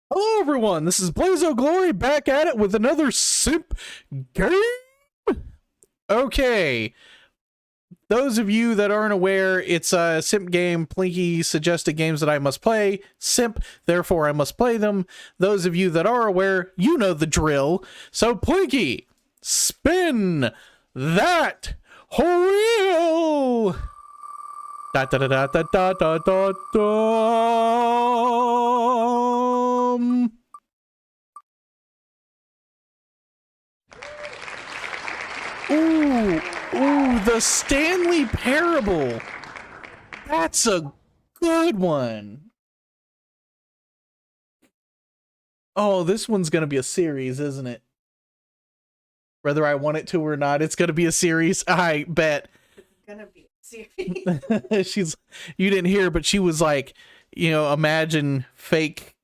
Hello everyone, this is Blazo Glory back at it with another simp game. Okay, those of you that aren't aware, it's a simp game. Plinky suggested games that I must play. Simp, therefore I must play them. Those of you that are aware, you know the drill. So Plinky, spin that wheel. Da da da da da da da da. Ooh, the Stanley Parable. That's a good one. Oh, this one's gonna be a series, isn't it? Whether I want it to or not, it's gonna be a series. I bet. It's gonna be a series. You didn't hear, but she was like, imagine fake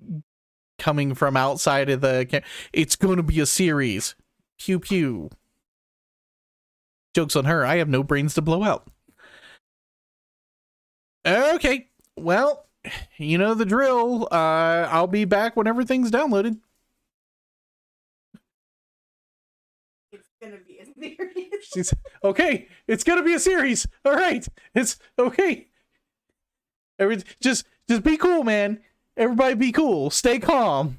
coming from outside of the. It's gonna be a series. Pew pew. Joke's on her. I have no brains to blow out. Okay. Well, you know the drill. I'll be back when everything's downloaded. It's gonna be a series. She's okay. It's gonna be a series. All right. It's okay. Just be cool, man. Everybody be cool. Stay calm.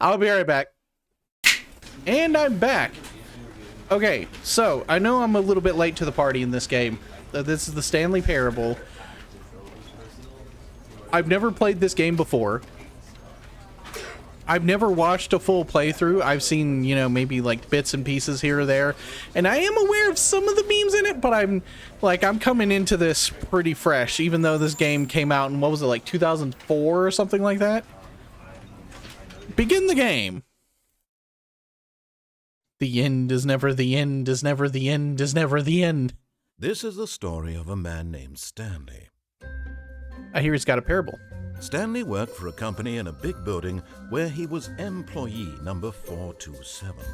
I'll be right back. And I'm back. Okay, so I know I'm a little bit late to the party in this game. This is the Stanley Parable. I've never played this game before. I've never watched a full playthrough. I've seen, maybe like bits and pieces here or there. And I am aware of some of the memes in it, but I'm coming into this pretty fresh, even though this game came out in, what was it, like 2004 or something like that? Begin the game. The end is never the end, is never the end, is never the end. This is the story of a man named Stanley. I hear he's got a parable. Stanley worked for a company in a big building where he was employee number 427.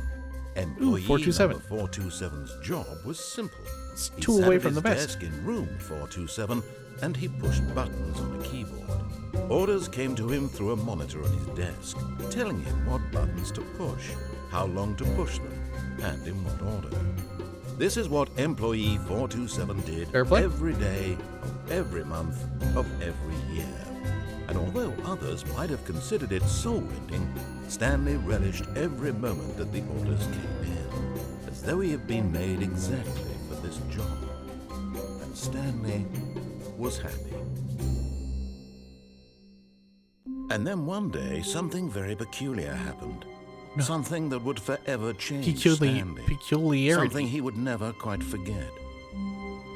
Employee 427. number 427's job was simple. It's He two sat away at from his the best. desk in room 427 and he pushed buttons on a keyboard. Orders came to him through a monitor on his desk, telling him what buttons to push, how long to push them, and in what order. This is what employee 427 did every day of every month of every year. And although others might have considered it soul-rending, Stanley relished every moment that the orders came in, as though he had been made exactly for this job. And Stanley was happy. And then one day, something very peculiar happened. No. Something that would forever change Stanley. Peculiarity. Something he would never quite forget.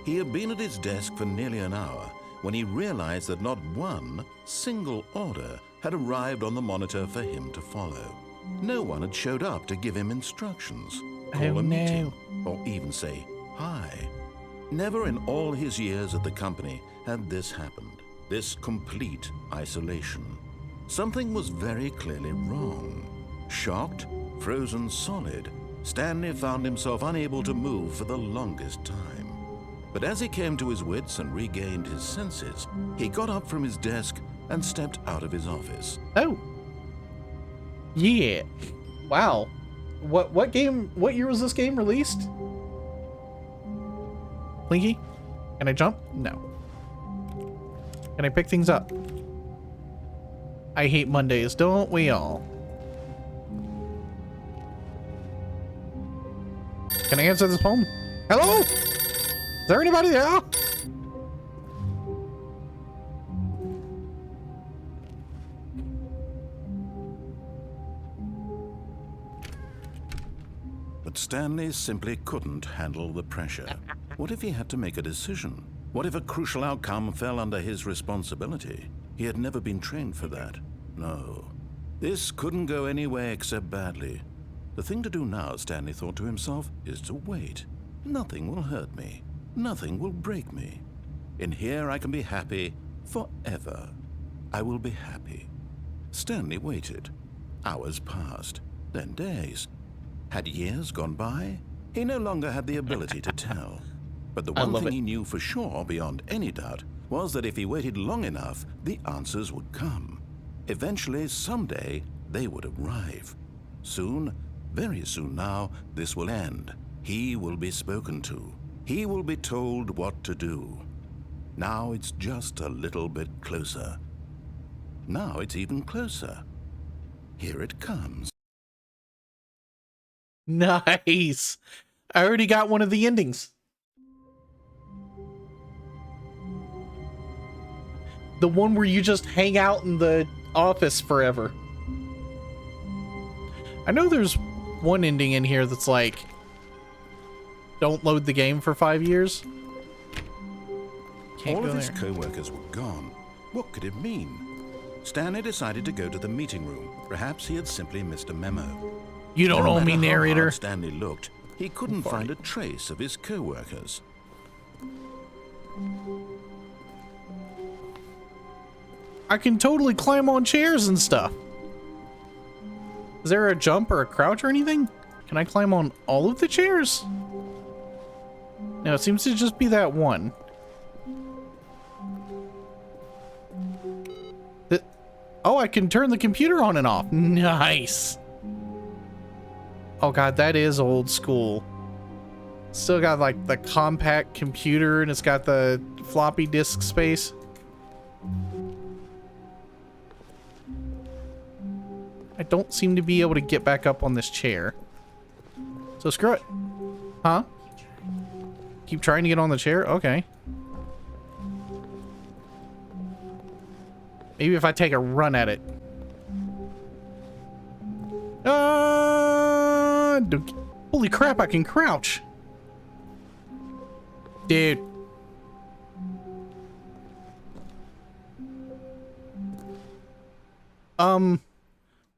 He had been at his desk for nearly an hour when he realized that not one single order had arrived on the monitor for him to follow. No one had showed up to give him instructions, call a meeting, or even say hi. Never in all his years at the company had this happened, this complete isolation. Something was very clearly wrong. Shocked, frozen solid, Stanley found himself unable to move for the longest time. But as he came to his wits and regained his senses, he got up from his desk and stepped out of his office. Oh. Yeah. Wow. What year was this game released? Plinky? Can I jump? No. Can I pick things up? I hate Mondays, don't we all? Can I answer this phone? Hello? Is there anybody there? But Stanley simply couldn't handle the pressure. What if he had to make a decision? What if a crucial outcome fell under his responsibility? He had never been trained for that. No. This couldn't go any way except badly. The thing to do now, Stanley thought to himself, is to wait. Nothing will hurt me. Nothing will break me. In here I can be happy forever. I will be happy. Stanley waited. Hours passed, then days. Had years gone by? He no longer had the ability to tell. But the one thing he knew for sure, beyond any doubt, was that if he waited long enough, the answers would come. Eventually, someday, they would arrive. Soon, very soon now, this will end. He will be spoken to. He will be told what to do. Now it's just a little bit closer. Now it's even closer. Here it comes. Nice. I already got one of the endings. The one where you just hang out in the office forever. I know there's one ending in here that's like, don't load the game for 5 years. Can't All go of his there. co-workers were gone. What could it mean? Stanley decided to go to the meeting room. Perhaps he had simply missed a memo. You don't No owe me, matter how narrator. hard Stanley looked, he couldn't find a trace of his co-workers. I can totally climb on chairs and stuff. Is there a jump or a crouch or anything? Can I climb on all of the chairs? No, it seems to just be that one. Oh, I can turn the computer on and off. Nice. Oh god, that is old school. Still got like the compact computer and it's got the floppy disk space. I don't seem to be able to get back up on this chair. So screw it. Huh? Keep trying to get on the chair? Okay. Maybe if I take a run at it. Holy crap, I can crouch. Dude.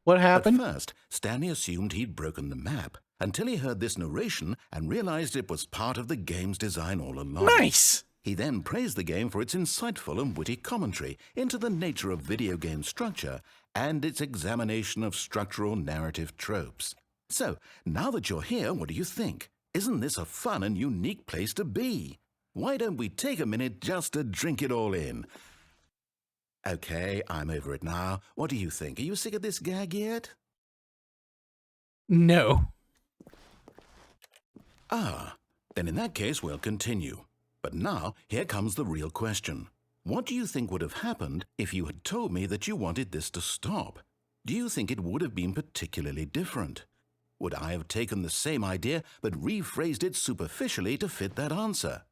What happened? At first, Stanley assumed he'd broken the map until he heard this narration and realized it was part of the game's design all along. Nice! He then praised the game for its insightful and witty commentary into the nature of video game structure and its examination of structural narrative tropes. So, now that you're here, what do you think? Isn't this a fun and unique place to be? Why don't we take a minute just to drink it all in? Okay, I'm over it now. What do you think? Are you sick of this gag yet? No. Ah, then in that case we'll continue. But now, here comes the real question. What do you think would have happened if you had told me that you wanted this to stop? Do you think it would have been particularly different? Would I have taken the same idea but rephrased it superficially to fit that answer?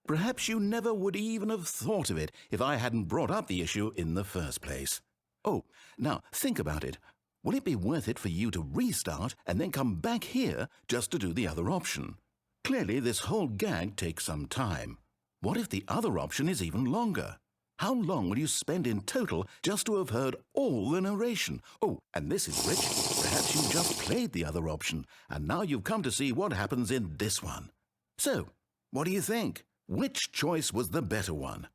Perhaps you never would even have thought of it if I hadn't brought up the issue in the first place. Oh, now think about it. Will it be worth it for you to restart and then come back here just to do the other option? Clearly, this whole gag takes some time. What if the other option is even longer? How long will you spend in total just to have heard all the narration? Oh, and this is rich. Perhaps you just played the other option, and now you've come to see what happens in this one. So, what do you think? Which choice was the better one?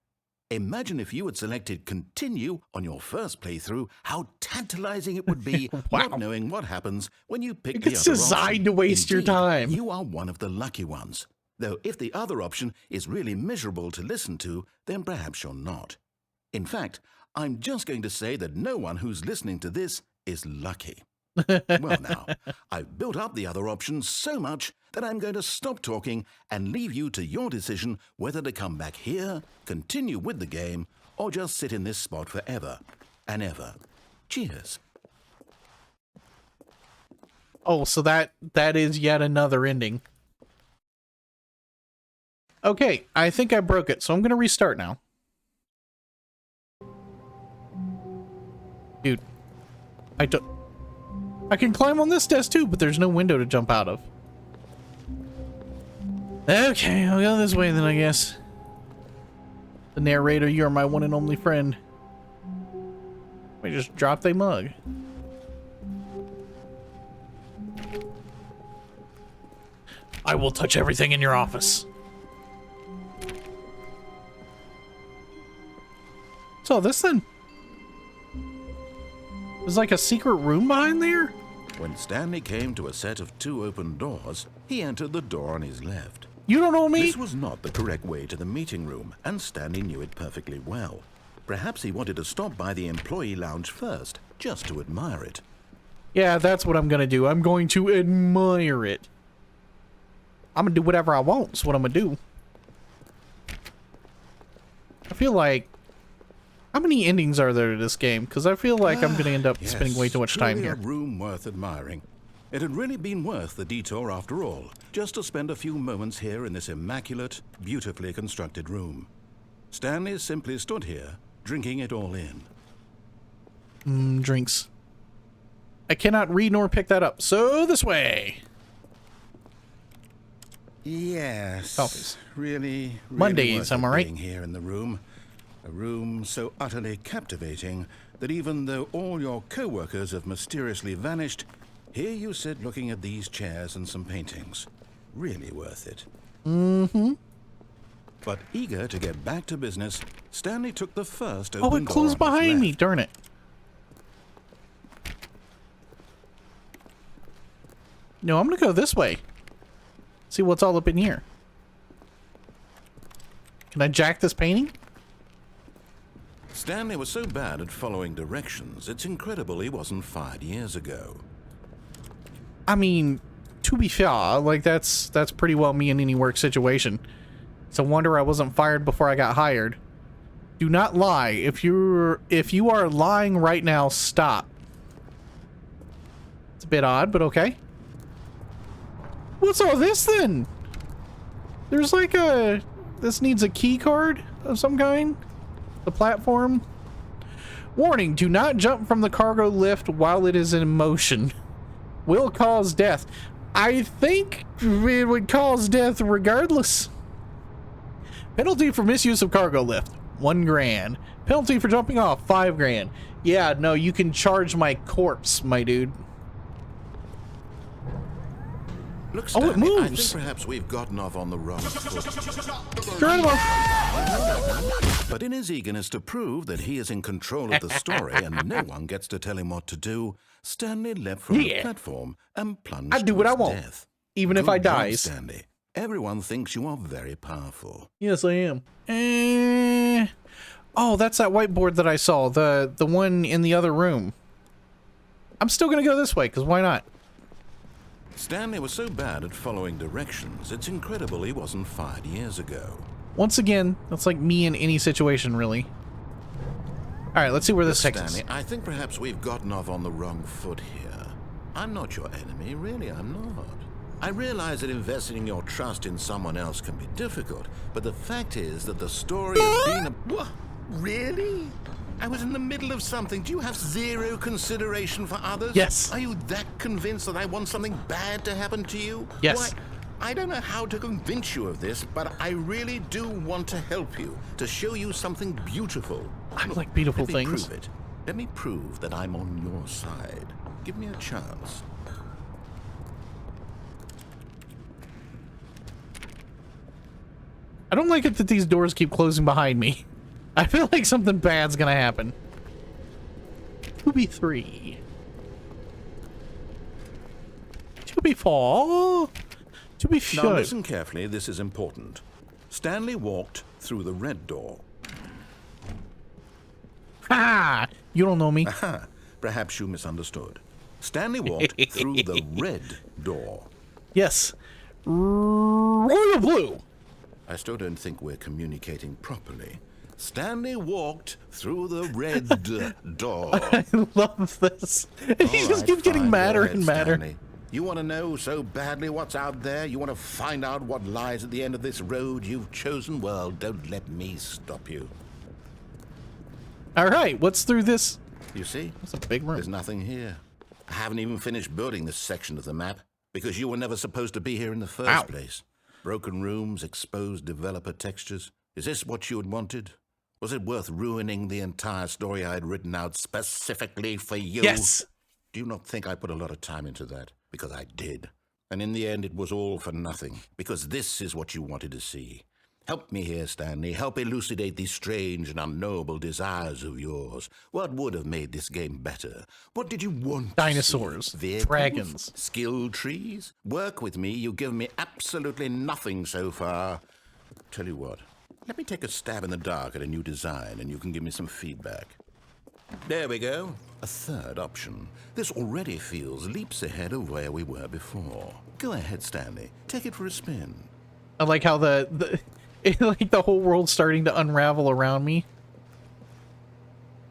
Imagine if you had selected continue on your first playthrough, how tantalizing it would be Wow. not knowing what happens when you pick the other It's designed option. to waste your Indeed, time. You are one of the lucky ones. Though if the other option is really miserable to listen to, then perhaps you're not. In fact, I'm just going to say that no one who's listening to this is lucky. Well now, I've built up the other option so much that I'm going to stop talking and leave you to your decision whether to come back here, continue with the game, or just sit in this spot forever and ever. Cheers. Oh, so that is yet another ending. Okay, I think I broke it, so I'm gonna restart now. Dude, I can climb on this desk too, but there's no window to jump out of. Okay, I'll go this way then, I guess. The narrator, you are my one and only friend. We just dropped a mug. I will touch everything in your office. So this then? There's like a secret room behind there? When Stanley came to a set of 2 open doors, he entered the door on his left. You don't know me? This was not the correct way to the meeting room, and Stanley knew it perfectly well. Perhaps he wanted to stop by the employee lounge first, just to admire it. Yeah, that's what I'm gonna do. I'm going to admire it. I'm gonna do whatever I want. That's what I'm gonna do. I feel like... How many endings are there to this game? Because I feel like I'm gonna end up spending way too much time truly here. A room worth admiring. It had really been worth the detour after all, just to spend a few moments here in this immaculate, beautifully constructed room. Stanley simply stood here, drinking it all in. Drinks. I cannot read nor pick that up, so this way. Yes. Coffees. Really Mondays, worth am I it right? being here in the room. A room so utterly captivating that even though all your co-workers have mysteriously vanished, here you sit looking at these chairs and some paintings. Really worth it. Mm-hmm. But eager to get back to business, Stanley took the first open Oh, it door closed on his behind me. left. Darn it. No, I'm gonna go this way. See what's all up in here. Can I jack this painting? Stanley was so bad at following directions, it's incredible he wasn't fired years ago. I mean, to be fair, like that's pretty well me in any work situation. It's a wonder I wasn't fired before I got hired. Do not lie. If you are lying right now, stop. It's a bit odd, but okay. What's all this then? There's like a... This needs a key card of some kind? The platform? Warning, do not jump from the cargo lift while it is in motion. Will cause death. I think it would cause death regardless. Penalty for misuse of cargo lift, 1 grand. Penalty for jumping off, 5 grand. Yeah, no, you can charge my corpse, my dude. Look, Oh, Stanley, it moves. I think perhaps we've gotten off on the wrong foot. Incredible. But in his eagerness to prove that he is in control of the story and no one gets to tell him what to do, Stanley leapt from the platform and plunged I do to what I his want, death. even if I Good job, dies. Stanley. Everyone thinks you are very powerful. Yes, I am. Oh, that's that whiteboard that I saw. The one in the other room. I'm still gonna go this way, because why not? Stanley was so bad at following directions, it's incredible he wasn't fired years ago. Once again, that's like me in any situation, really. Alright, let's see where this takes us. Stanley, I think perhaps we've gotten off on the wrong foot here. I'm not your enemy, really, I'm not. I realize that investing your trust in someone else can be difficult, but the fact is that the story has been a... What? Really? I was in the middle of something. Do you have zero consideration for others? Yes. Are you that convinced that I want something bad to happen to you? Yes. Why, I don't know how to convince you of this, but I really do want to help you, to show you something beautiful. I like beautiful Let me things. prove it. Let me prove that I'm on your side. Give me a chance. I don't like it that these doors keep closing behind me. I feel like something bad's gonna happen. 2B3. 2B4. 2B5. Now listen carefully, this is important. Stanley walked through the red door. Ha! You don't know me. Aha, perhaps you misunderstood. Stanley walked through the red door. Yes. Royal blue. I still don't think we're communicating properly. Stanley walked through the red door. I love this. And he just keeps getting fine, madder go ahead, and madder. Stanley. You want to know so badly what's out there? You want to find out what lies at the end of this road you've chosen? Well, don't let me stop you. All right, what's through this? You see? It's a big room. There's nothing here. I haven't even finished building this section of the map because you were never supposed to be here in the first Ow. place. Broken rooms, exposed developer textures. Is this what you had wanted? Was it worth ruining the entire story I had written out specifically for you? Yes. Do you not think I put a lot of time into that? Because I did. And in the end, it was all for nothing. Because this is what you wanted to see. Help me here, Stanley. Help elucidate these strange and unknowable desires of yours. What would have made this game better? What did you want? Dinosaurs, to see? Vehicles? dragons. Skill trees? Work with me. You've given me absolutely nothing so far. Tell you what. Let me take a stab in the dark at a new design and you can give me some feedback. There we go. A third option. This already feels leaps ahead of where we were before. Go ahead, Stanley. Take it for a spin. I like how like the whole world's starting to unravel around me.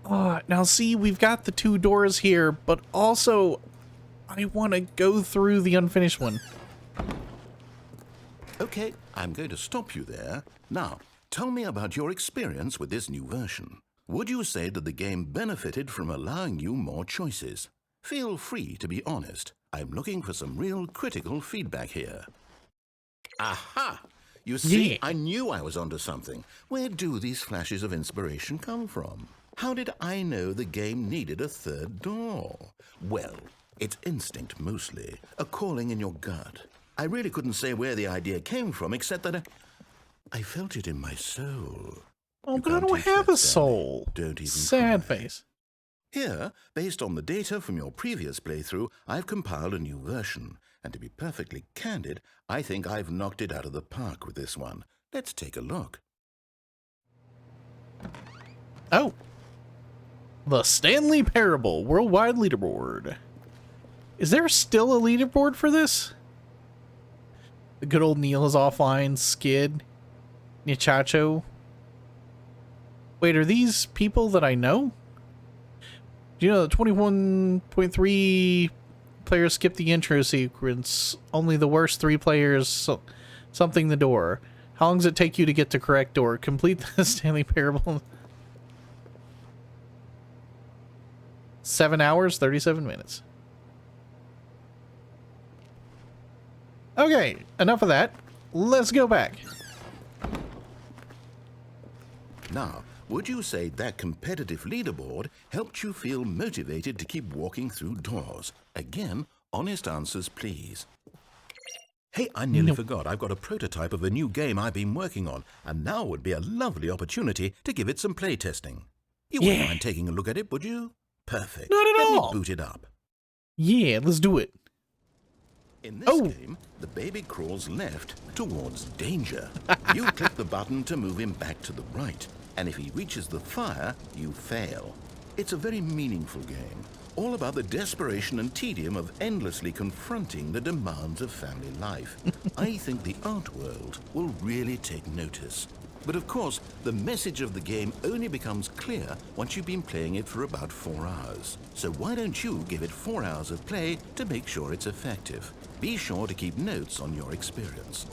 Now see, we've got the 2 doors here, but also I want to go through the unfinished one. Okay, I'm going to stop you there. Now, tell me about your experience with this new version. Would you say that the game benefited from allowing you more choices? Feel free to be honest. I'm looking for some real critical feedback here. Aha! You see, Yeah. I knew I was onto something. Where do these flashes of inspiration come from? How did I know the game needed a third door? Well, it's instinct mostly, a calling in your gut. I really couldn't say where the idea came from, except that I felt it in my soul. Oh, You but I can't don't teach have that, a Stanley. soul. Don't even Sad try. face. Here, based on the data from your previous playthrough, I've compiled a new version. And to be perfectly candid, I think I've knocked it out of the park with this one. Let's take a look. Oh. The Stanley Parable Worldwide Leaderboard. Is there still a leaderboard for this? The good old Neil is offline. Skid. Nichacho. Wait, are these people that I know? Do you know that 21.3 players skip the intro sequence? Only the worst 3 players something the door. How long does it take you to get to correct door? Complete the Stanley Parable. 7 hours, 37 minutes. Okay, enough of that. Let's go back. Now, would you say that competitive leaderboard helped you feel motivated to keep walking through doors? Again, honest answers, please. Hey, I nearly forgot. I've got a prototype of a new game I've been working on, and now would be a lovely opportunity to give it some playtesting. You wouldn't mind taking a look at it, would you? Perfect. Not at all. Let me boot it up. Yeah, let's do it. In this game, the baby crawls left towards danger. You click the button to move him back to the right, and if he reaches the fire, you fail. It's a very meaningful game, all about the desperation and tedium of endlessly confronting the demands of family life. I think the art world will really take notice. But of course, the message of the game only becomes clear once you've been playing it for about 4 hours. So why don't you give it 4 hours of play to make sure it's effective? Be sure to keep notes on your experience.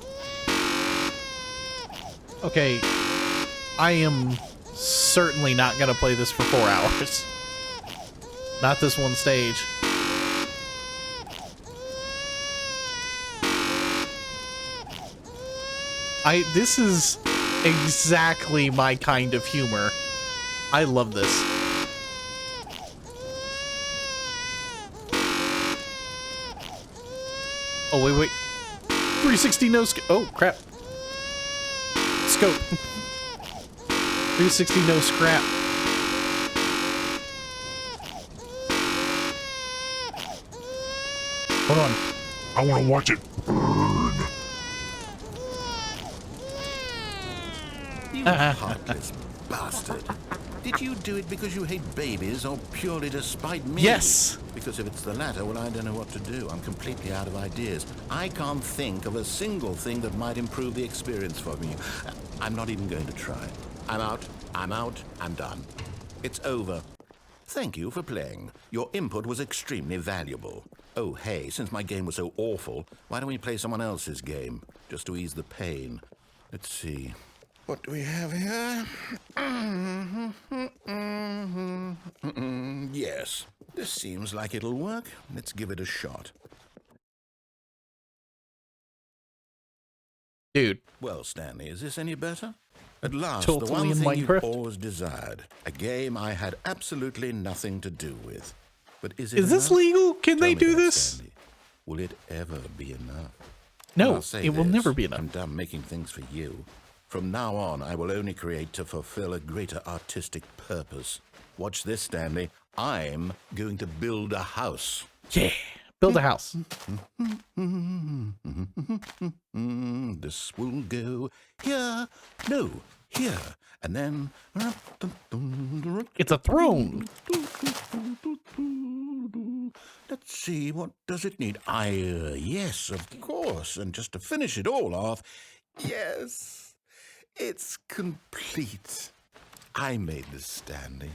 Okay, I am certainly not going to play this for 4 hours. Not this one stage. This is exactly my kind of humor. I love this. Oh, wait. 360 no scope. Oh, crap. Scope. 360 no scrap. Hold on. I want to watch it burn. You heartless bastard. Did you do it because you hate babies or purely to spite me? Yes. Because if it's the latter, well, I don't know what to do. I'm completely out of ideas. I can't think of a single thing that might improve the experience for me. I'm not even going to try. I'm out. I'm done. It's over. Thank you for playing. Your input was extremely valuable. Oh, hey, since my game was so awful, why don't we play someone else's game? Just to ease the pain. Let's see. What do we have here? Yes, this seems like it'll work. Let's give it a shot. Dude. Well, Stanley, is this any better? At last, Totally the one in thing Minecraft. you've always desired. A game I had absolutely nothing to do with. But is it Is this enough? legal? Can Tell they me do that, this? Stanley. Will it ever be enough? No, I'll say it will this, never be enough. I'm done making things for you. From now on, I will only create to fulfill a greater artistic purpose. Watch this, Stanley. I'm going to build a house. Yeah. Build a house. This will go here. No, here. And then... It's a throne. Let's see, what does it need? Yes, of course. And just to finish it all off, yes, it's complete. I made this, Stanley.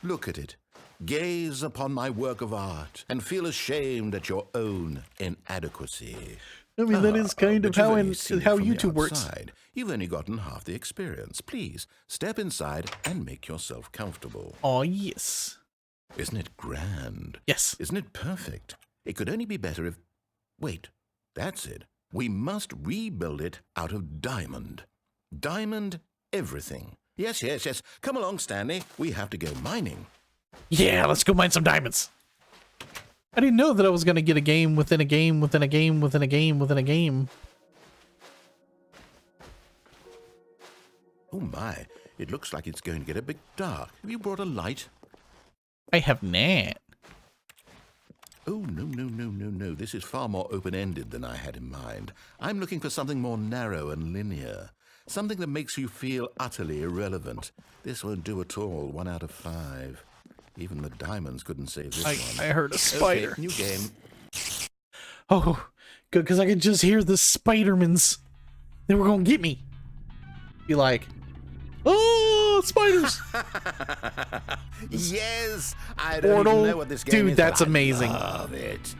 Look at it. Gaze upon my work of art and feel ashamed at your own inadequacy. I mean, that is kind of But how you've only seen it from the YouTube works. outside. You've only gotten half the experience. Please, step inside and make yourself comfortable. Oh, yes. Isn't it grand? Yes. Isn't it perfect? It could only be better if... Wait, that's it. We must rebuild it out of diamond. Diamond everything. Yes, yes, yes. Come along, Stanley. We have to go mining. Yeah, let's go mine some diamonds. I didn't know that I was going to get a game within a game within a game within a game within a game. Oh my, it looks like it's going to get a bit dark. Have you brought a light? I have not. Oh, no. This is far more open-ended than I had in mind. I'm looking for something more narrow and linear. Something that makes you feel utterly irrelevant. This won't do at all. 1 out of 5. Even the diamonds couldn't save this one. I heard a spider. Okay, new game. Oh, good, because I could just hear the Spidermans. They were going to get me. Be like, oh, spiders. Yes, I don't Portal. even know what this game Dude, is, that's but amazing. I love it.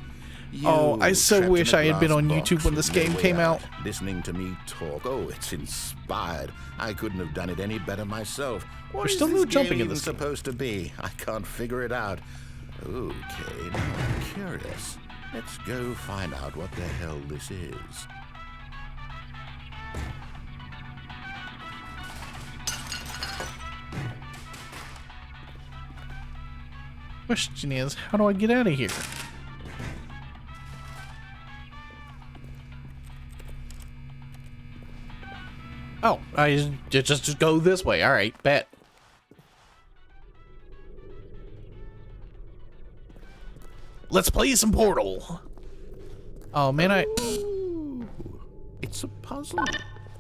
Oh, I so trapped wish in a I had been glass on box YouTube when with this no game way came out. Listening to me talk. Oh, it's inspired. I couldn't have done it any better myself. What There's is still this no jumping game in even this game. supposed to be? I can't figure it out. Okay, now I'm curious. Let's go find out what the hell this is. Question is, how do I get out of here? Oh, I just go this way. All right, bet. Let's play some Portal. Oh man, Ooh, it's a puzzle.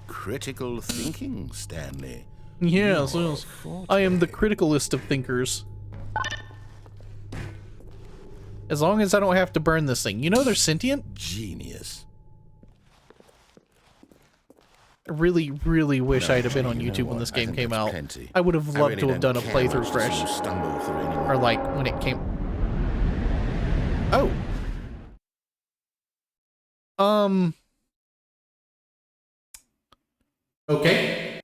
Critical thinking, Stanley. yes, Your yes. forte. I am the criticalist of thinkers. As long as I don't have to burn this thing. You know they're sentient? Genius. I really, really wish No, I'd have been on you know YouTube when what? this I game think came that's out. plenty. I would have I loved really to have don't done a care playthrough much fresh. to stumble through anymore. Or like when it came... Oh. Okay.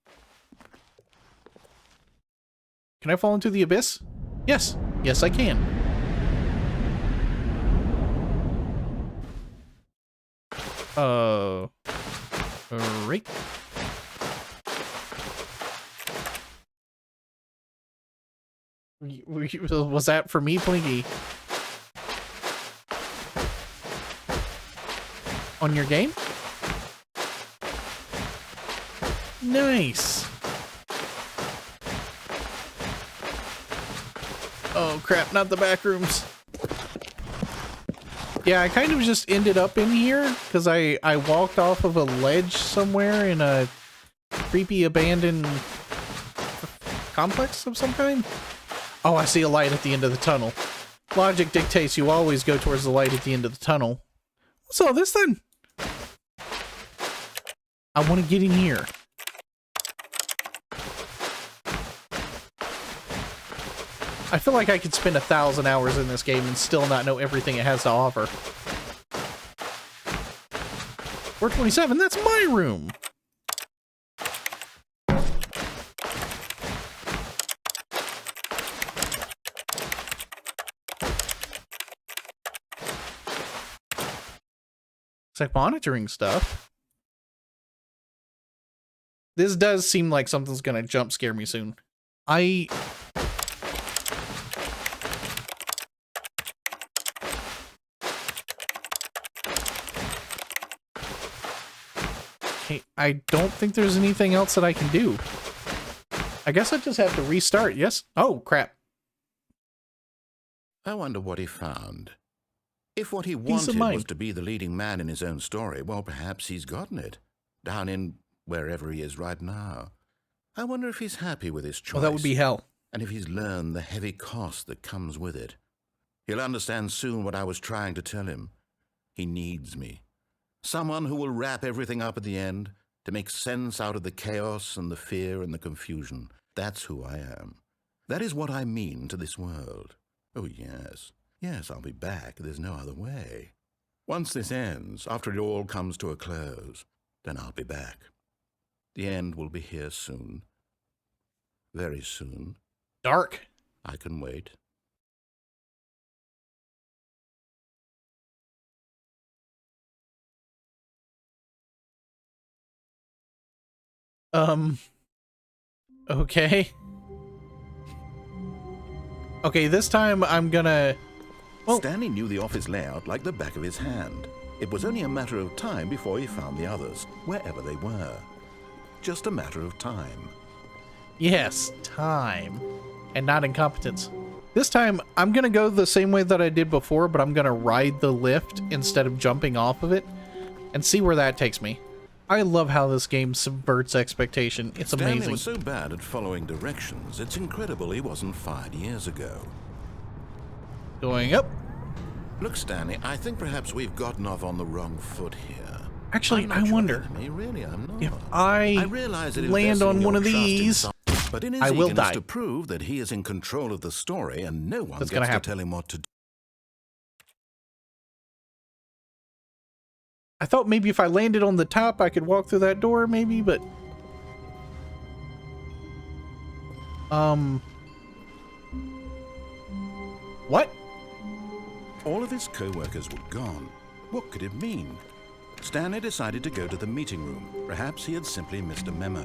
Can I fall into the abyss? Yes. Yes, I can. Right. Was that for me, Plinky? On your game? Nice. Oh crap, not the back rooms. Yeah, I kind of just ended up in here because I walked off of a ledge somewhere in a creepy abandoned complex of some kind. Oh, I see a light at the end of the tunnel. Logic dictates you always go towards the light at the end of the tunnel. What's all this then? I want to get in here. I feel like I could spend 1,000 hours in this game and still not know everything it has to offer. 427, that's my room! It's like monitoring stuff. This does seem like something's gonna jump scare me soon. Okay, I don't think there's anything else that I can do. I guess I just have to restart, yes? Oh, crap. I wonder what he found. If what he Peace of wanted mind. was to be the leading man in his own story, well, perhaps he's gotten it. Down in wherever he is right now. I wonder if he's happy with his choice. Well, that would be hell. And if he's learned the heavy cost that comes with it. He'll understand soon what I was trying to tell him. He needs me. Someone who will wrap everything up at the end to make sense out of the chaos and the fear and the confusion. That's who I am. That is what I mean to this world. Oh, yes. Yes, I'll be back. There's no other way. Once this ends, after it all comes to a close, then I'll be back. The end will be here soon. Very soon. Dark. I can wait. Okay. Okay, this time I'm gonna... Well, Stanley knew the office layout like the back of his hand. It was only a matter of time before he found the others, wherever they were. Just a matter of time. yes, time. And not incompetence. This time, I'm gonna go the same way that I did before, but I'm gonna ride the lift instead of jumping off of it, and see where that takes me. I love how this game subverts expectation. It's Stanley amazing. was so bad at following directions, it's incredible he wasn't fired years ago. Going up. Look, Stanley, I think perhaps we've gotten off on the wrong foot here. Actually, I'm not I your wonder enemy, really, I'm not. if I realize that land investing on your one of trust in these, but in his I will eagerness die. to prove that he is in control of the story and no one That's gets gonna to happen. tell him what to do. I thought maybe if I landed on the top, I could walk through that door, maybe, but... What? All of his co-workers were gone. What could it mean? Stanley decided to go to the meeting room. Perhaps he had simply missed a memo.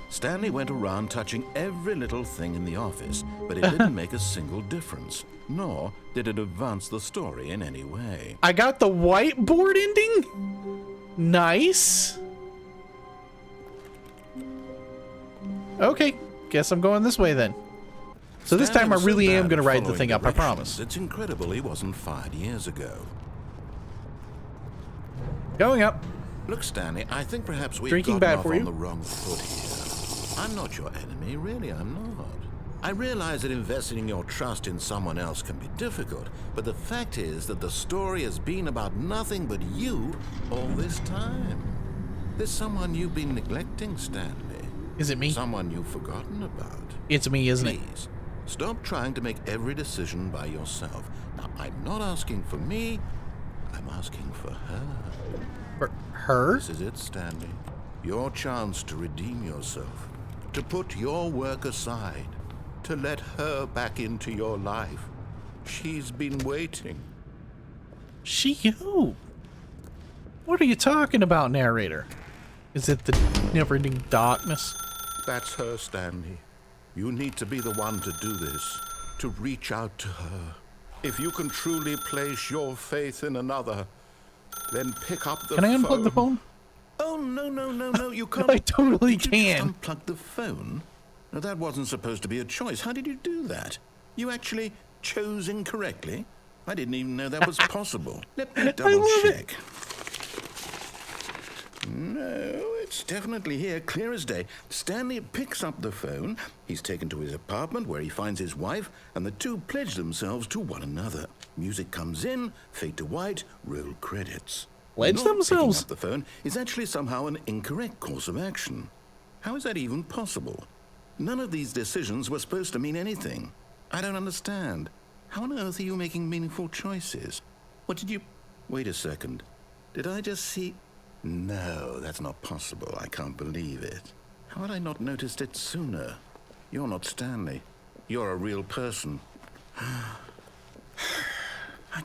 Stanley went around touching every little thing in the office, but it didn't make a single difference, nor did it advance the story in any way. I got the whiteboard ending? Nice. Okay, guess I'm going this way then. So this Stanley time I was so really am bad going to at ride the following thing up, I directions, promise. It's incredible he wasn't fired years ago. Going up. Look, Stanley, I think perhaps we've Drinking gotten bad off for on you. the wrong foot here. I'm not your enemy, really, I'm not. I realize that investing your trust in someone else can be difficult, but the fact is that the story has been about nothing but you all this time. There's someone you've been neglecting, Stanley. Is it me? Someone you've forgotten about. It's me, isn't it? Please, stop trying to make every decision by yourself. Now, I'm not asking for me, I'm asking for her. For her? This is it, Stanley. Your chance to redeem yourself. To put your work aside. To let her back into your life. She's been waiting. She who? What are you talking about, narrator? Is it the never-ending darkness? That's her, Stanley. You need to be the one to do this. To reach out to her. If you can truly place your faith in another, then pick up the phone. Can I unplug the phone? Oh, no, you can't. I totally Did you can. just unplug the phone? Now, that wasn't supposed to be a choice. How did you do that? You actually chose incorrectly? I didn't even know that was possible. Let me double check. No, it's definitely here, clear as day. Stanley picks up the phone. He's taken to his apartment where he finds his wife, and the two pledge themselves to one another. Music comes in, fade to white, roll credits. Pledge Not themselves? Picking up the phone is actually somehow an incorrect course of action. How is that even possible? None of these decisions were supposed to mean anything. I don't understand. How on earth are you making meaningful choices? What did you... Wait a second. Did I just see... No, that's not possible. I can't believe it. How had I not noticed it sooner? You're not Stanley. You're a real person. I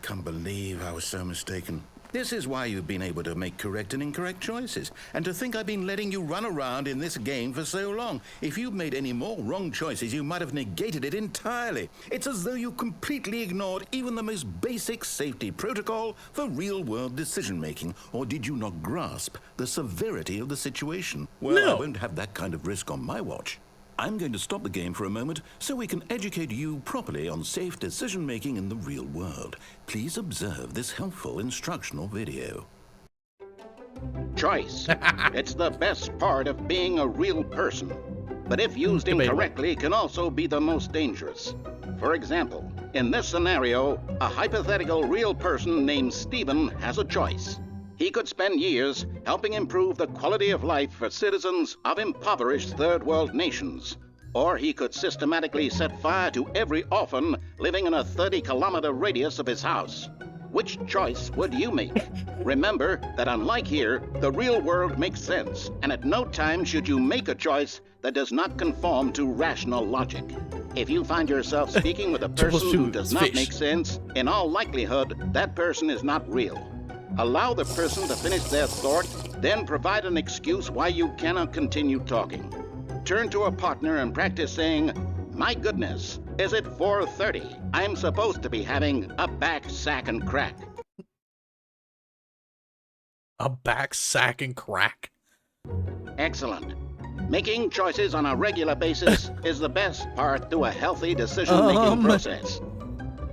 can't believe I was so mistaken. This is why you've been able to make correct and incorrect choices. And to think I've been letting you run around in this game for so long. If you'd made any more wrong choices, you might have negated it entirely. It's as though you completely ignored even the most basic safety protocol for real-world decision-making. Or did you not grasp the severity of the situation? Well, No. I won't have that kind of risk on my watch. I'm going to stop the game for a moment so we can educate you properly on safe decision-making in the real world. Please observe this helpful instructional video. Choice. It's the best part of being a real person. But if used Debatable. incorrectly, can also be the most dangerous. For example, in this scenario, a hypothetical real person named Stephen has a choice. He could spend years helping improve the quality of life for citizens of impoverished third world nations. Or he could systematically set fire to every orphan living in a 30-kilometer radius of his house. Which choice would you make? Remember that unlike here, the real world makes sense, and at no time should you make a choice that does not conform to rational logic. If you find yourself speaking with a person who does not make sense, in all likelihood, that person is not real. Allow the person to finish their thought, then provide an excuse why you cannot continue talking. Turn to a partner and practice saying, "My goodness, is it 4:30? I'm supposed to be having a back, sack, and crack." A back sack and crack. Excellent. Making choices on a regular basis is the best part to a healthy decision-making process.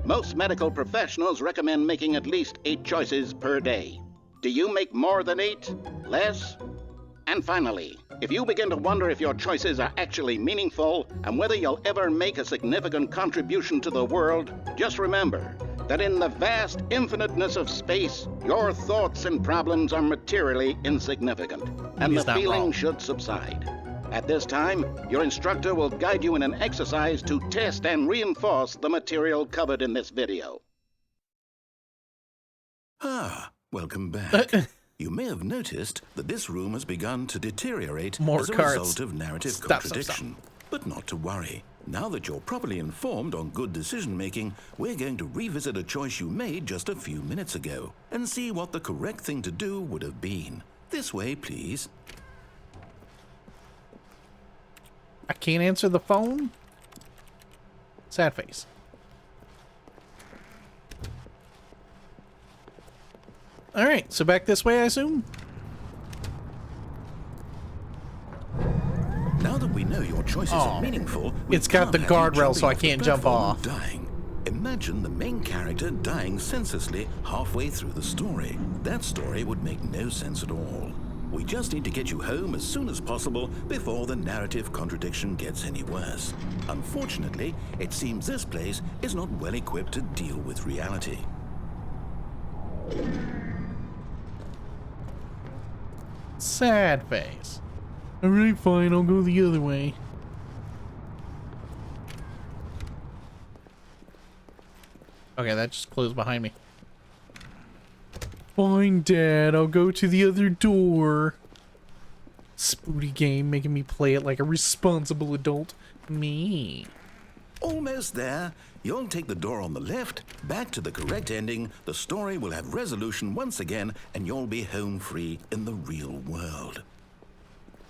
Most medical professionals recommend making at least 8 choices per day. Do you make more than 8? Less? And finally, if you begin to wonder if your choices are actually meaningful and whether you'll ever make a significant contribution to the world, just remember that in the vast infiniteness of space, your thoughts and problems are materially insignificant, and He's the not feeling wrong. should subside. At this time, your instructor will guide you in an exercise to test and reinforce the material covered in this video. Ah, welcome back. You may have noticed that this room has begun to deteriorate More as a cards. result of narrative Stop. contradiction. But not to worry. Now that you're properly informed on good decision-making, we're going to revisit a choice you made just a few minutes ago and see what the correct thing to do would have been. This way, please. I can't answer the phone? Sad face. Alright, so back this way, I assume? Now that we know your choices are meaningful, It's got the guardrail, so I can't jump off. Dying. Imagine the main character dying senselessly halfway through the story. That story would make no sense at all. We just need to get you home as soon as possible before the narrative contradiction gets any worse. Unfortunately, it seems this place is not well equipped to deal with reality. Sad face. Alright, fine, I'll go the other way. Okay, that just closed behind me. Fine, Dad, I'll go to the other door. Spooty game making me play it like a responsible adult. Me. Almost there. You'll take the door on the left, back to the correct ending, the story will have resolution once again, and you'll be home free in the real world.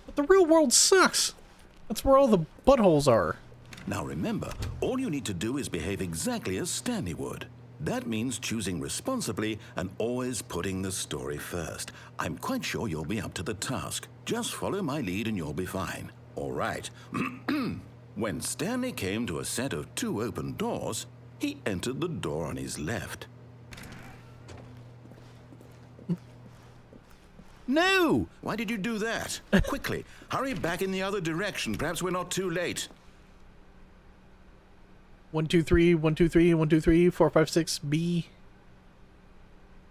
But the real world sucks. That's where all the buttholes are. Now remember, all you need to do is behave exactly as Stanley would. That means choosing responsibly and always putting the story first. I'm quite sure you'll be up to the task. Just follow my lead and you'll be fine. All right. When Stanley came to a set of 2 open doors, he entered the door on his left. No! Why did you do that? Quickly, hurry back in the other direction. Perhaps we're not too late. 1 2 3 1 2 3 1 2 3 4 5 6 B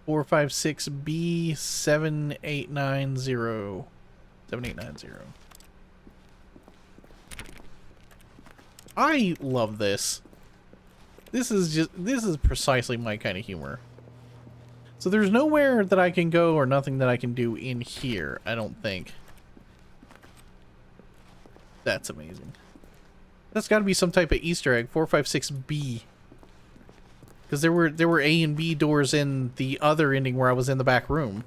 4 5 6 B 7 8 9 0 7 8 9 0. I love this. This is precisely my kind of humor. So there's nowhere that I can go or nothing that I can do in here, I don't think. That's amazing. That's got to be some type of Easter egg. 456B. Because there were A and B doors in the other ending where I was in the back room.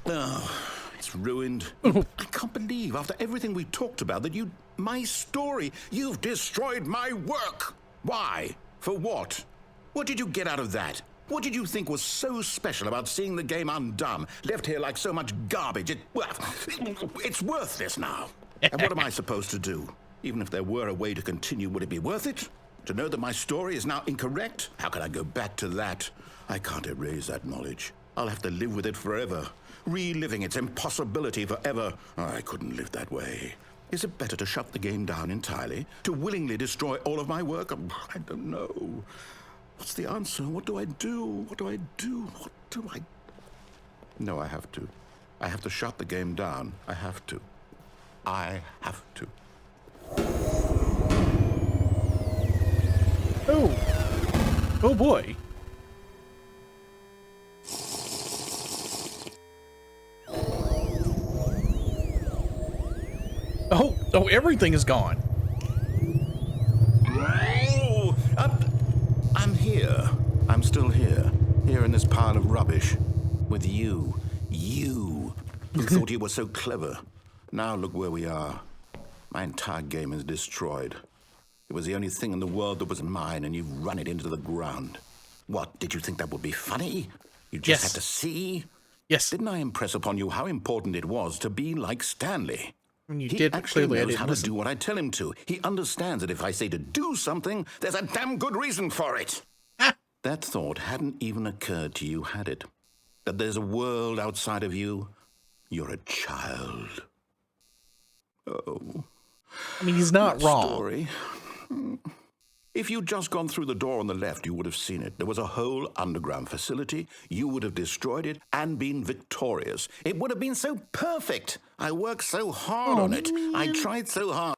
Oh, it's ruined. I can't believe, after everything we talked about, that my story, you've destroyed my work. Why? For what? What did you get out of that? What did you think was so special about seeing the game undone, left here like so much garbage? It's worthless now. And what am I supposed to do? Even if there were a way to continue, would it be worth it? To know that my story is now incorrect? How can I go back to that? I can't erase that knowledge. I'll have to live with it forever, reliving its impossibility forever. I couldn't live that way. Is it better to shut the game down entirely? To willingly destroy all of my work? I don't know. What's the answer? What do I do? What do I do? What do I... No, I have to. I have to shut the game down. I have to. I have to. Oh. Oh boy. Oh, everything is gone. Oh, I'm here. I'm still here. Here in this pile of rubbish. With you. You. Who thought you were so clever. Now look where we are. My entire game is destroyed. It was the only thing in the world that was mine, and you've run it into the ground. What, did you think that would be funny? You just had to see? Yes. Didn't I impress upon you how important it was to be like Stanley? You He did, actually clearly I knows didn't how listen. to do what I tell him to. He understands that if I say to do something, there's a damn good reason for it. That thought hadn't even occurred to you, had it? That there's a world outside of you? You're a child. Oh. I mean, he's not That wrong. story. If you'd just gone through the door on the left, you would have seen it. There was a whole underground facility. You would have destroyed it and been victorious. It would have been so perfect. I worked so hard on it. I tried so hard.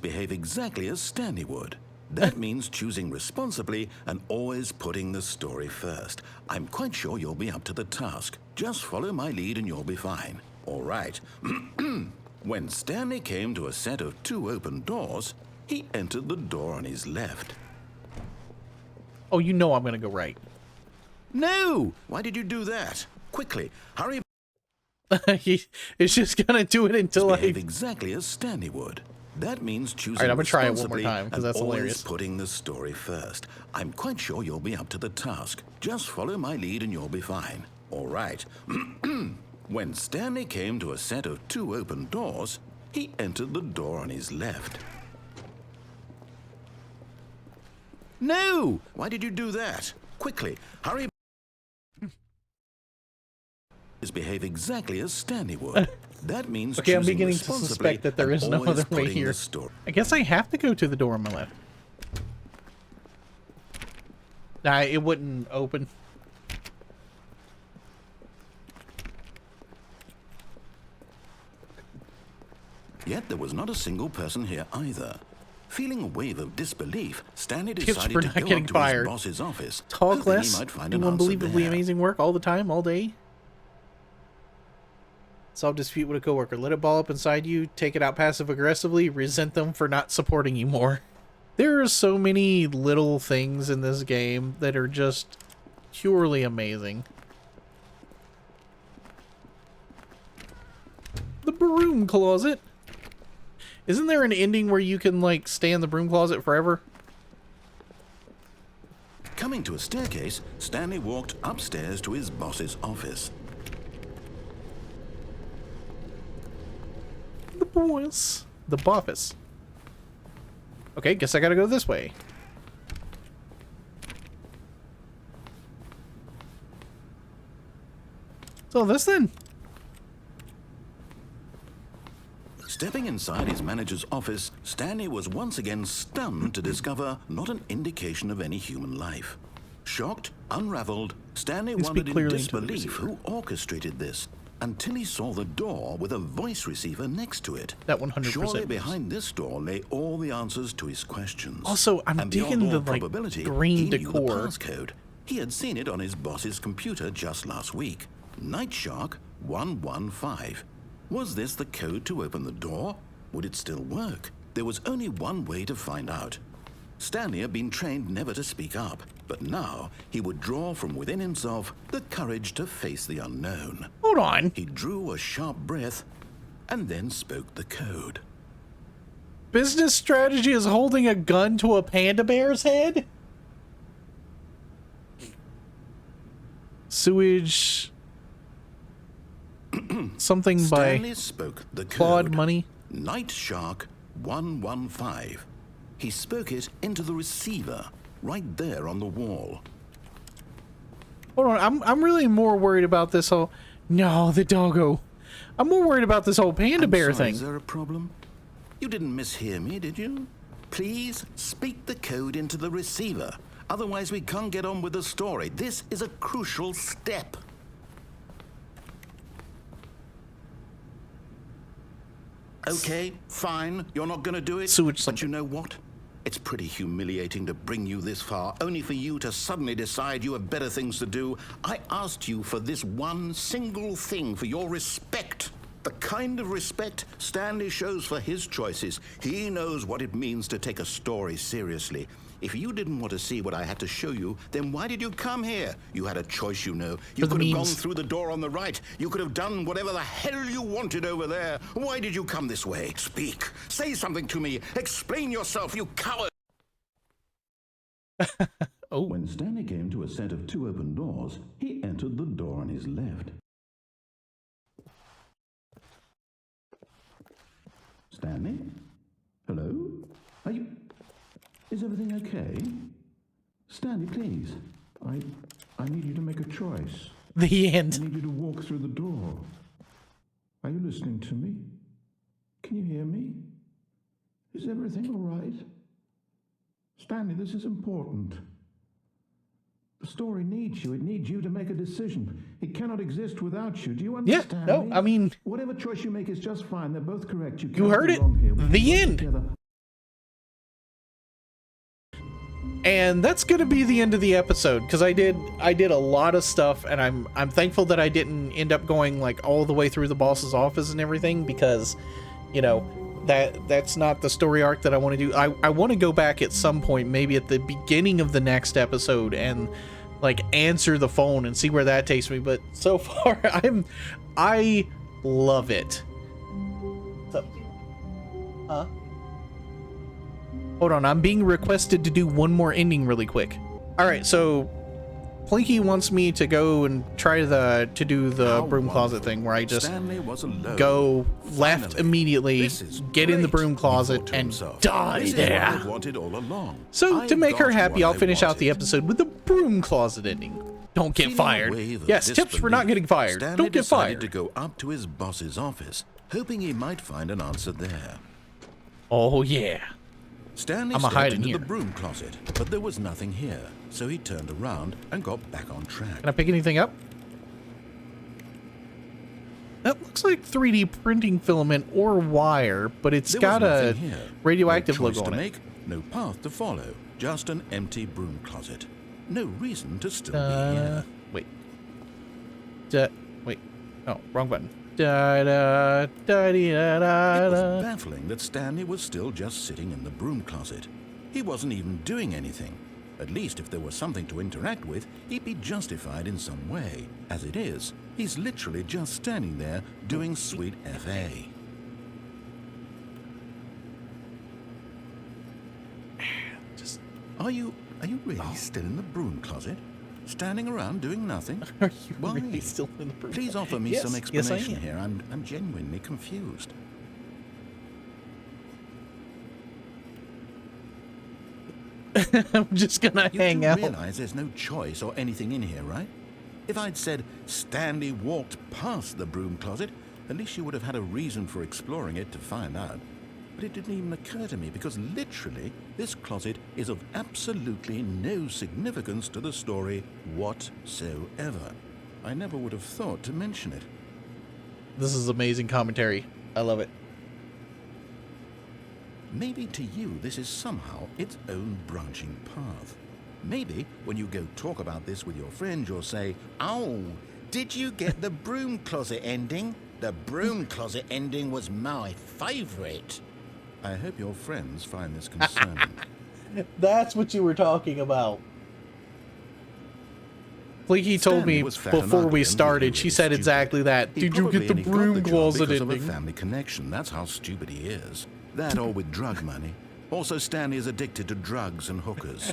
Behave exactly as Stanley would. That means choosing responsibly and always putting the story first. I'm quite sure you'll be up to the task. Just follow my lead and you'll be fine. All right. When Stanley came to a set of 2 open doors, he entered the door on his left. Oh, you know I'm going to go right. No! Why did you do that? Quickly, hurry. It's just going to do it until Behave exactly as Stanley would. That means choosing All right, I'm gonna try it one more responsibly time, 'cause and that's always hilarious. putting the story first. I'm quite sure you'll be up to the task. Just follow my lead and you'll be fine. All right. When Stanley came to a set of 2 open doors, he entered the door on his left. No! Why did you do that? Quickly, hurry. Behave exactly as Stanley would. That means Okay, I'm choosing beginning to responsibly suspect that there and is no always other way putting here. the story- I guess I have to go to the door on my left. Nah, it wouldn't open. Yet there was not a single person here either. Feeling a wave of disbelief, Stanley Tips decided for to not go getting up to fired. his boss's office, Talk hoping less, he might find do an answer unbelievably there. amazing work all the time, all day. Solve dispute with a coworker. Let it ball up inside you. Take it out passive-aggressively. Resent them for not supporting you more. There are so many little things in this game that are just purely amazing. The broom closet. Isn't there an ending where you can, like, stay in the broom closet forever? Coming to a staircase, Stanley walked upstairs to his boss's office. The boss. The boffice. Okay, guess I gotta go this way. So this then. Stepping inside his manager's office, Stanley was once again stunned to discover not an indication of any human life. Shocked, unraveled, Stanley Speak wondered in clearly into the disbelief receiver. who orchestrated this, until he saw the door with a voice receiver next to it. That 100% Surely is. behind this door lay all the answers to his questions. Also, I'm And beyond digging all the, like, probability, green he knew the decor. passcode. He had seen it on his boss's computer just last week. Nightshark 115. Was this the code to open the door? Would it still work? There was only one way to find out. Stanley had been trained never to speak up, but now he would draw from within himself the courage to face the unknown. Hold on. He drew a sharp breath and then spoke the code. Business strategy is holding a gun to a panda bear's head? Sewage. Something by Stanley spoke the Claude code. Money. Night Shark 115. He spoke it into the receiver, right there on the wall. Hold on, I'm really more worried about this whole... No, the doggo. I'm more worried about this whole panda bear Sorry, thing. is there a problem? You didn't mishear me, did you? Please speak the code into the receiver. Otherwise, we can't get on with the story. This is a crucial step. Okay, fine. You're not going to do it. Sewage But something. you know what? It's pretty humiliating to bring you this far, only for you to suddenly decide you have better things to do. I asked you for this one single thing, for your respect. The kind of respect Stanley shows for his choices. He knows what it means to take a story seriously. If you didn't want to see what I had to show you, then why did you come here? You had a choice, you know. You For the could have gone memes. through the door on the right. You could have done whatever the hell you wanted over there. Why did you come this way? Speak. Say something to me. Explain yourself, you coward. Oh. When Stanley came to a set of 2 open doors, he entered the door on his left. Stanley? Hello? Are you... Is everything okay? Stanley, please. I need you to make a choice. The I end. need you to walk through the door. Are you listening to me? Can you hear me? Is everything all right? Stanley, this is important. The story needs you. It needs you to make a decision. It cannot exist without you. Do you Yeah, understand no, me? I mean... Whatever choice you make is just fine. They're both correct. You You can't heard be it. wrong here. We The can work end. together. And that's gonna be the end of the episode, because I did a lot of stuff, and I'm thankful that I didn't end up going like all the way through the boss's office and everything, because, you know, that's not the story arc that I want to do. I want to go back at some point, maybe at the beginning of the next episode, and like answer the phone and see where that takes me. But so far, I love it. So, huh? Hold on, I'm being requested to do one more ending really quick. All right, so Plinky wants me to go and try to do the How broom closet wonderful. thing where I just Stanley was alone. go left Finally, immediately, this is get in the great, broom he closet, thought to and himself. die This is what there. I've wanted all along. So to I've make her got happy, what I'll I finish out the wanted. episode with the broom closet ending. Don't get Feeling a fired. wave of Yes, tips for not disbelief, getting fired. Stanley Don't get decided fired. to go up to his boss's office, hoping he might find an answer there. Oh yeah. Stanley I'ma stepped hide in into here. the broom closet, but there was nothing here, so he turned around and got back on track. Can I pick anything up? That looks like 3D printing filament or wire, but it's There got was a nothing here. radioactive No choice logo to on it. make, no path to follow, just an empty broom closet. No reason to still be here. Wait. Wait. Oh, wrong button. Da da da dee, da da It was da. baffling that Stanley was still just sitting in the broom closet. He wasn't even doing anything. At least if there was something to interact with, he'd be justified in some way. As it is, he's literally just standing there doing sweet FA. Just Are you really still in the broom closet? Standing around doing nothing? are you Why? really still in the broom? Please offer me Yes, some yes, I explanation am. here. I'm genuinely confused. I'm just gonna You hang do out. realize there's no choice or anything in here, right? If I'd said Stanley walked past the broom closet, at least you would have had a reason for exploring it to find out. But it didn't even occur to me because literally this closet is of absolutely no significance to the story whatsoever. I never would have thought to mention it. This is amazing commentary. I love it. Maybe to you this is somehow its own branching path. Maybe when you go talk about this with your friends, you'll say, "Oh, did you get the broom closet ending? The broom closet ending was my favorite." I hope your friends find this concerning. That's what you were talking about. Blinky told Stanley me was fat and before ugly we and started, really she said stupid. exactly that. He Did you probably get the only got broom job closet because of a ending? family connection. That's how stupid he is. That or with drug money. Also, Stanley is addicted to drugs and hookers.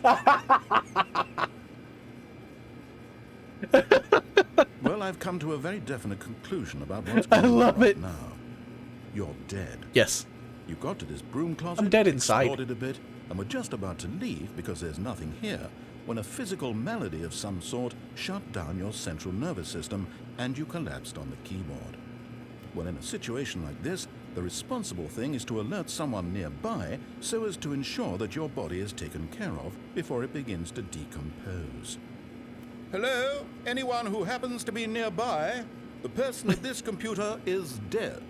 Well, I've come to a very definite conclusion about what's I going love on it. now. You're dead. Yes. You got to this broom closet, I'm dead inside. explored it a bit, and were just about to leave because there's nothing here, when a physical malady of some sort shut down your central nervous system and you collapsed on the keyboard. Well, in a situation like this, the responsible thing is to alert someone nearby so as to ensure that your body is taken care of before it begins to decompose. Hello? Anyone who happens to be nearby? The person at this computer is dead.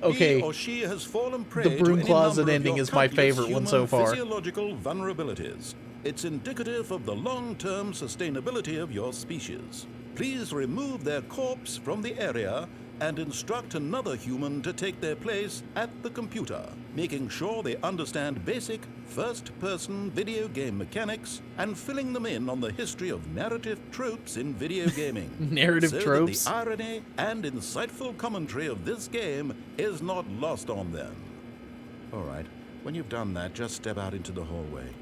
Okay. He or she has fallen prey The broom to any closet number of ending your is my countless favorite one human so far. Physiological vulnerabilities. It's indicative of the long-term sustainability of your species. Please remove their corpse from the area and instruct another human to take their place at the computer, making sure they understand basic first-person video game mechanics and filling them in on the history of narrative tropes in video gaming. Narrative so tropes? that the irony and insightful commentary of this game is not lost on them. All right, when you've done that, just step out into the hallway.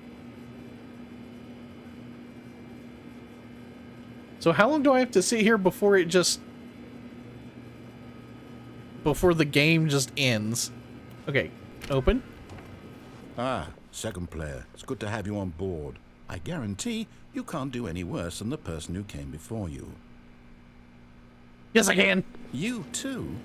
So how long do I have to sit here before it just... before the game just ends? Okay, open. Ah, second player. It's good to have you on board. I guarantee you can't do any worse than the person who came before you. Yes, I can. You too?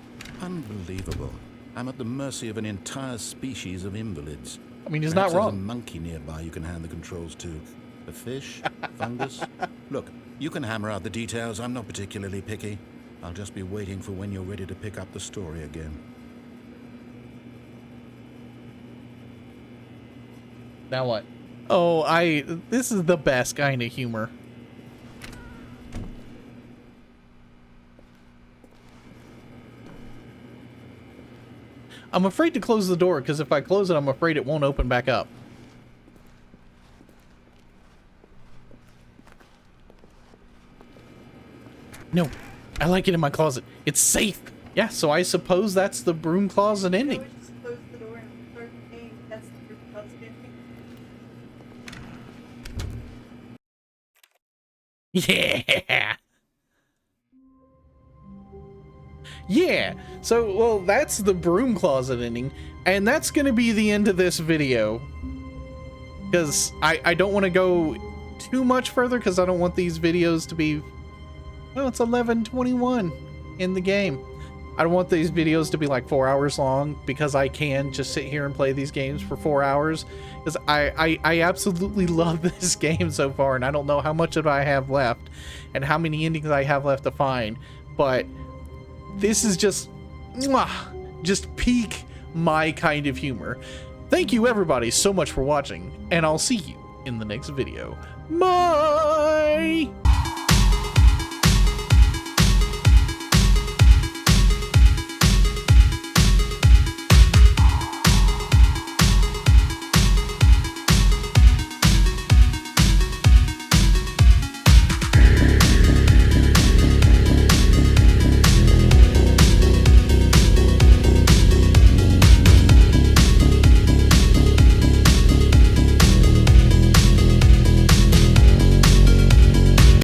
Unbelievable. I'm at the mercy of an entire species of invalids. I mean, he's Perhaps not there's wrong. a monkey nearby you can hand the controls to. A fish? Fungus? Look, you can hammer out the details. I'm not particularly picky. I'll just be waiting for when you're ready to pick up the story again. Now what? Oh, this is the best kind of humor. I'm afraid to close the door, because if I close it, I'm afraid it won't open back up. No, I like it in my closet. It's safe. Yeah, so I suppose that's the broom closet I ending. would just close the door and start the game. That's the group closet ending. Yeah. Yeah. So, well, that's the broom closet ending, and that's going to be the end of this video. Because I don't want to go too much further, because I don't want these videos to be... Well, it's 11:21 in the game. I don't want these videos to be like 4 hours long, because I can just sit here and play these games for 4 hours. Because I absolutely love this game so far, and I don't know how much of it I have left and how many endings I have left to find. But this is just peak my kind of humor. Thank you everybody so much for watching, and I'll see you in the next video. Bye!